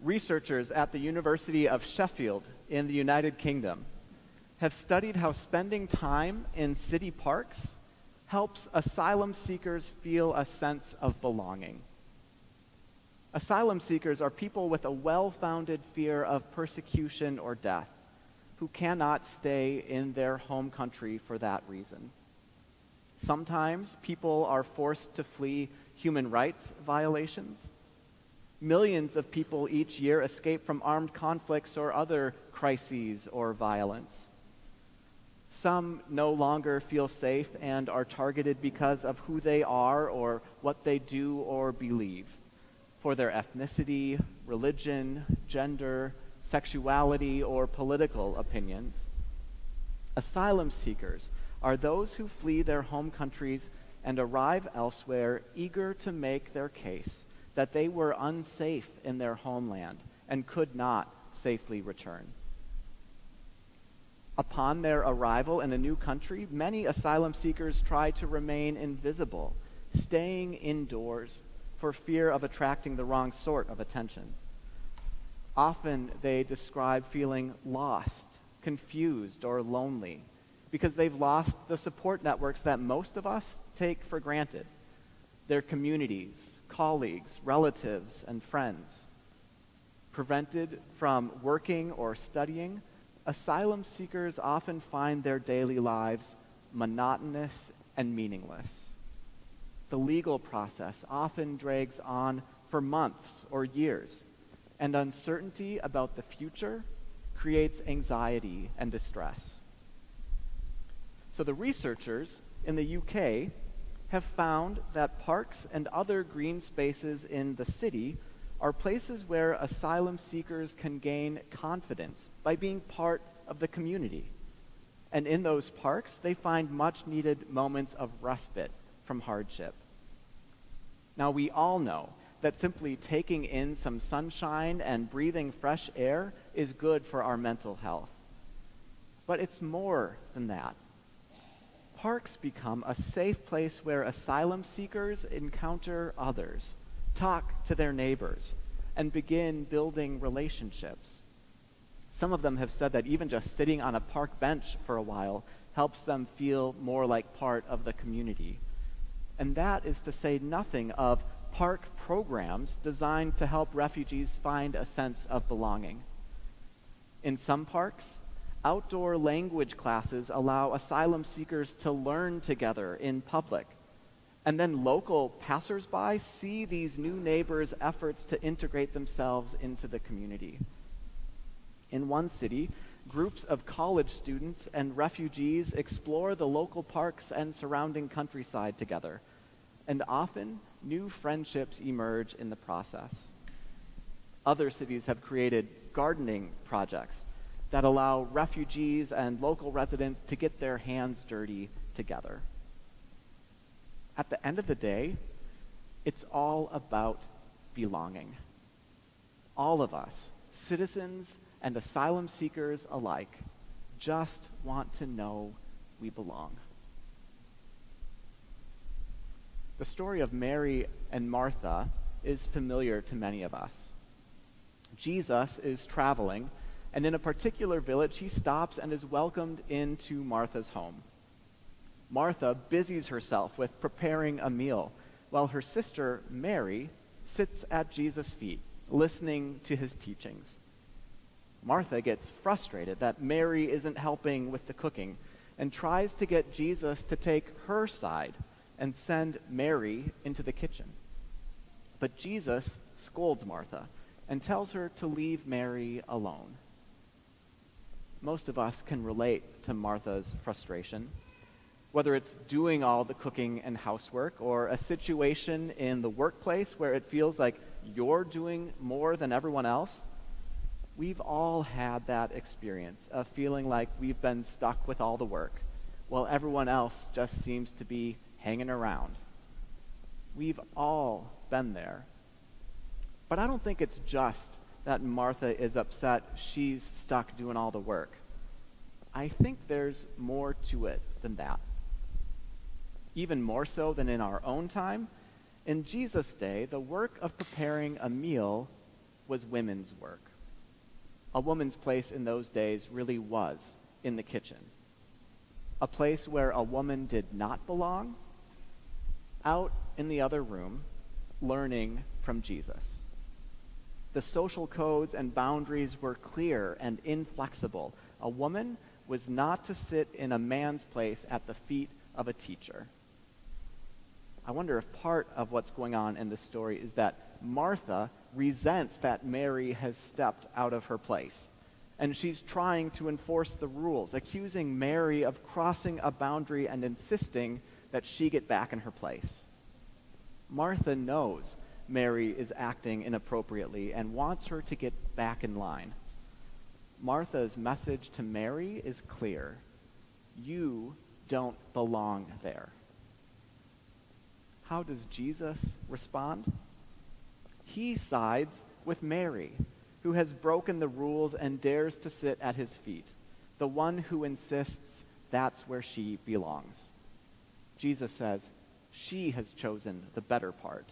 Researchers at the University of Sheffield in the United Kingdom have studied how spending time in city parks helps asylum seekers feel a sense of belonging. Asylum seekers are people with a well-founded fear of persecution or death who cannot stay in their home country for that reason. Sometimes people are forced to flee human rights violations. Millions of people each year escape from armed conflicts or other crises or violence. Some no longer feel safe and are targeted because of who they are or what they do or believe, for their ethnicity, religion, gender, sexuality, or political opinions. Asylum seekers are those who flee their home countries and arrive elsewhere eager to make their case that they were unsafe in their homeland and could not safely return. Upon their arrival in a new country, many asylum seekers try to remain invisible, staying indoors for fear of attracting the wrong sort of attention. Often they describe feeling lost, confused, or lonely because they've lost the support networks that most of us take for granted: their communities, colleagues, relatives, and friends. Prevented from working or studying, asylum seekers often find their daily lives monotonous and meaningless. The legal process often drags on for months or years, and uncertainty about the future creates anxiety and distress. So the researchers in the UK have found that parks and other green spaces in the city are places where asylum seekers can gain confidence by being part of the community. And in those parks, they find much-needed moments of respite from hardship. Now, we all know that simply taking in some sunshine and breathing fresh air is good for our mental health. But it's more than that. Parks become a safe place where asylum seekers encounter others, talk to their neighbors, and begin building relationships. Some of them have said that even just sitting on a park bench for a while helps them feel more like part of the community. And that is to say nothing of park programs designed to help refugees find a sense of belonging. In some parks, outdoor language classes allow asylum seekers to learn together in public. And then local passersby see these new neighbors' efforts to integrate themselves into the community. In one city, groups of college students and refugees explore the local parks and surrounding countryside together, and often new friendships emerge in the process. Other cities have created gardening projects that allow refugees and local residents to get their hands dirty together. At the end of the day, it's all about belonging. All of us, citizens and asylum seekers alike, just want to know we belong. The story of Mary and Martha is familiar to many of us. Jesus is traveling, and in a particular village, he stops and is welcomed into Martha's home. Martha busies herself with preparing a meal, while her sister, Mary, sits at Jesus' feet, listening to his teachings. Martha gets frustrated that Mary isn't helping with the cooking and tries to get Jesus to take her side and send Mary into the kitchen. But Jesus scolds Martha and tells her to leave Mary alone. Most of us can relate to Martha's frustration, whether it's doing all the cooking and housework or a situation in the workplace where it feels like you're doing more than everyone else. We've all had that experience of feeling like we've been stuck with all the work while everyone else just seems to be hanging around. We've all been there. But I don't think it's just that Martha is upset she's stuck doing all the work. I think there's more to it than that. Even more so than in our own time, in Jesus' day, the work of preparing a meal was women's work. A woman's place in those days really was in the kitchen. A place where a woman did not belong, out in the other room, learning from Jesus. The social codes and boundaries were clear and inflexible. A woman was not to sit in a man's place at the feet of a teacher. I wonder if part of what's going on in this story is that Martha resents that Mary has stepped out of her place, and she's trying to enforce the rules, accusing Mary of crossing a boundary and insisting that she get back in her place. Martha knows Mary is acting inappropriately and wants her to get back in line. Martha's message to Mary is clear. You don't belong there. How does Jesus respond? He sides with Mary, who has broken the rules and dares to sit at his feet, the one who insists that's where she belongs. Jesus says, she has chosen the better part.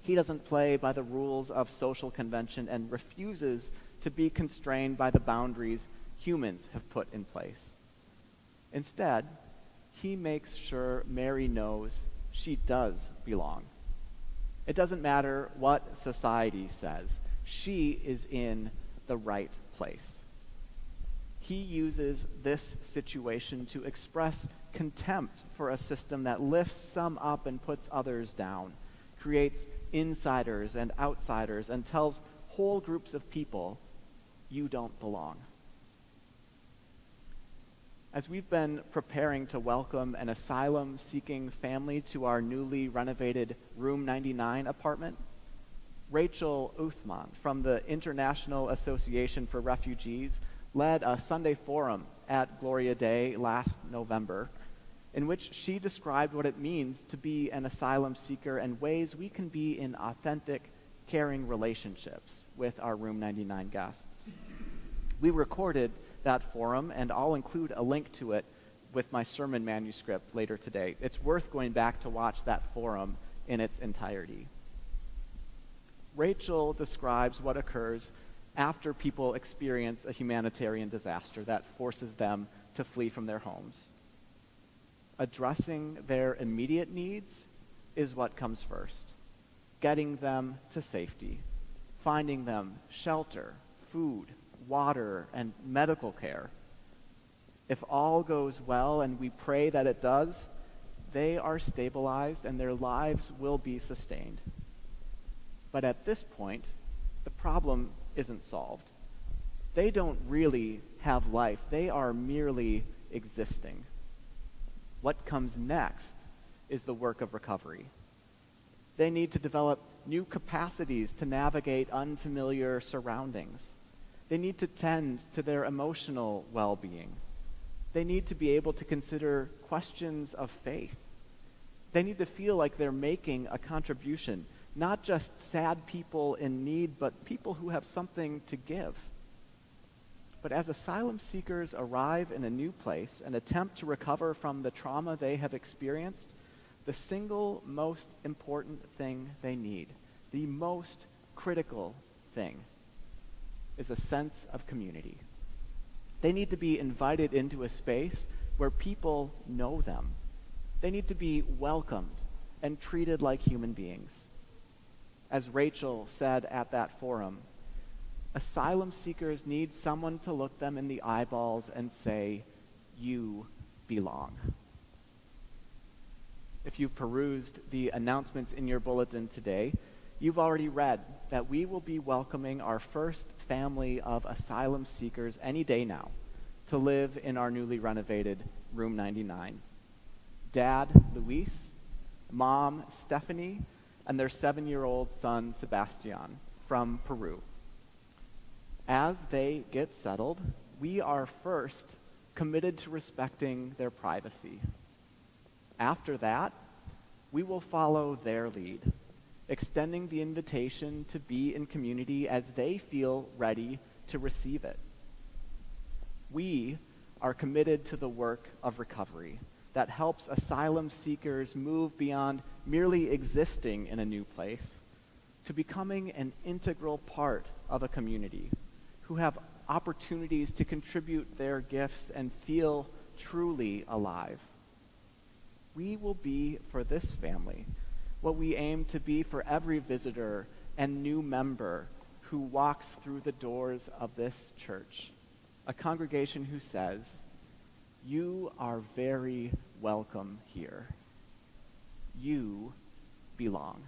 He doesn't play by the rules of social convention and refuses to be constrained by the boundaries humans have put in place. Instead, he makes sure Mary knows she does belong. It doesn't matter what society says. She is in the right place. He uses this situation to express contempt for a system that lifts some up and puts others down, creates insiders and outsiders, and tells whole groups of people, you don't belong. As we've been preparing to welcome an asylum-seeking family to our newly renovated Room 99 apartment, Rachel Uthman from the International Association for Refugees led a Sunday forum at Gloria Day last November, in which she described what it means to be an asylum seeker and ways we can be in authentic, caring relationships with our Room 99 guests. We recorded that forum, and I'll include a link to it with my sermon manuscript later today. It's worth going back to watch that forum in its entirety. Rachel describes what occurs after people experience a humanitarian disaster that forces them to flee from their homes. Addressing their immediate needs is what comes first. Getting them to safety, finding them shelter, food, water, and medical care. If all goes well, and we pray that it does, they are stabilized and their lives will be sustained. But at this point, the problem isn't solved. They don't really have life. They are merely existing. What comes next is the work of recovery. They need to develop new capacities to navigate unfamiliar surroundings. They need to tend to their emotional well-being. They need to be able to consider questions of faith. They need to feel like they're making a contribution, not just sad people in need, but people who have something to give. But as asylum seekers arrive in a new place and attempt to recover from the trauma they have experienced, the single most important thing they need, the most critical thing, is a sense of community. They need to be invited into a space where people know them. They need to be welcomed and treated like human beings. As Rachel said at that forum, asylum seekers need someone to look them in the eyeballs and say, you belong. If you've perused the announcements in your bulletin today, you've already read that we will be welcoming our first family of asylum seekers any day now to live in our newly renovated Room 99. Dad, Luis, Mom, Stephanie, and their 7-year-old son, Sebastian, from Peru. As they get settled, we are first committed to respecting their privacy. After that, we will follow their lead, extending the invitation to be in community as they feel ready to receive it. We are committed to the work of recovery that helps asylum seekers move beyond merely existing in a new place to becoming an integral part of a community, who have opportunities to contribute their gifts and feel truly alive. We will be for this family what we aim to be for every visitor and new member who walks through the doors of this church, a congregation who says, "You are very welcome here. You belong."